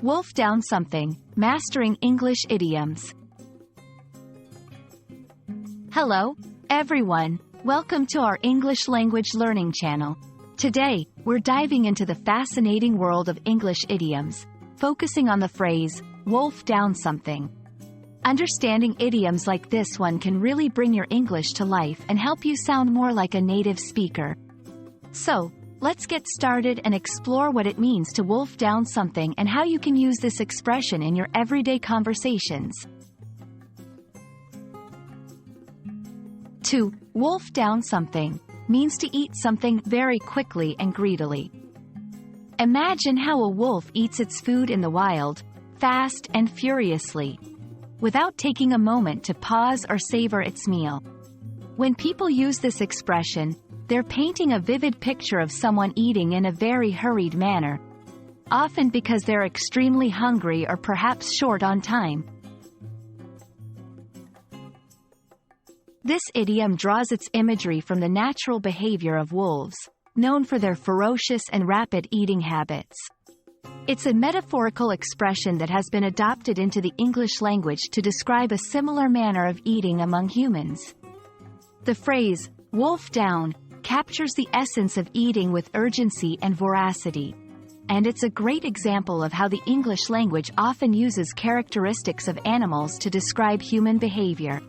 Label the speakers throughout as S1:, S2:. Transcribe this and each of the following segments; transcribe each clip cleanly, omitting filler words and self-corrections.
S1: Wolf down something, mastering English idioms. Hello, everyone. Welcome to our English language learning channel. Today, we're diving into the fascinating world of English idioms, focusing on the phrase, wolf down something. Understanding idioms like this one can really bring your English to life and help you sound more like a native speaker. So, let's get started and explore what it means to wolf down something and how you can use this expression in your everyday conversations. To wolf down something means to eat something very quickly and greedily. Imagine how a wolf eats its food in the wild, fast and furiously, without taking a moment to pause or savor its meal. When people use this expression, they're painting a vivid picture of someone eating in a very hurried manner, often because they're extremely hungry or perhaps short on time. This idiom draws its imagery from the natural behavior of wolves, known for their ferocious and rapid eating habits. It's a metaphorical expression that has been adopted into the English language to describe a similar manner of eating among humans. The phrase, wolf down, captures the essence of eating with urgency and voracity, and it's a great example of how the English language often uses characteristics of animals to describe human behavior.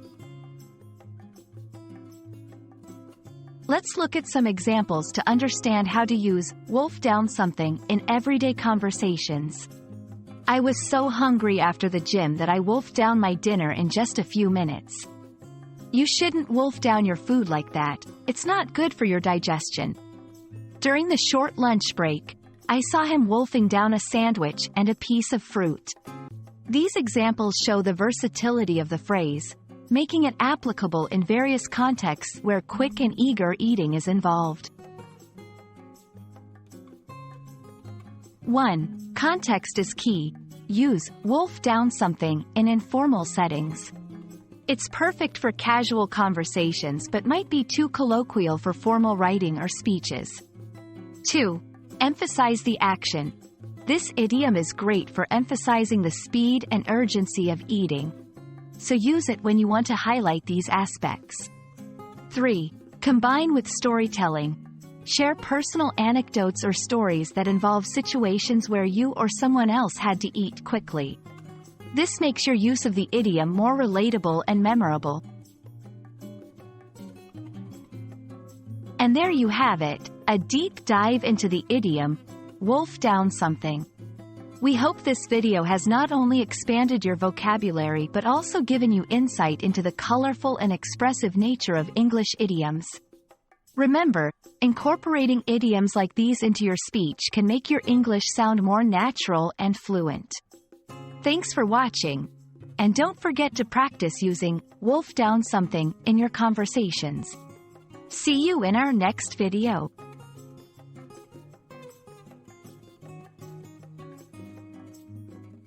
S1: Let's look at some examples to understand how to use wolf down something in everyday conversations. I was so hungry after the gym that I wolfed down my dinner in just a few minutes. You shouldn't wolf down your food like that. It's not good for your digestion. During the short lunch break, I saw him wolfing down a sandwich and a piece of fruit. These examples show the versatility of the phrase, making it applicable in various contexts where quick and eager eating is involved. 1. Context is key. Use wolf down something in informal settings. It's perfect for casual conversations but might be too colloquial for formal writing or speeches. 2. Emphasize the action. This idiom is great for emphasizing the speed and urgency of eating, so use it when you want to highlight these aspects. 3. Combine with storytelling. Share personal anecdotes or stories that involve situations where you or someone else had to eat quickly. This makes your use of the idiom more relatable and memorable. And there you have it, a deep dive into the idiom, wolf down something. We hope this video has not only expanded your vocabulary but also given you insight into the colorful and expressive nature of English idioms. Remember, incorporating idioms like these into your speech can make your English sound more natural and fluent. Thanks for watching, and don't forget to practice using wolf down something in your conversations. See you in our next video.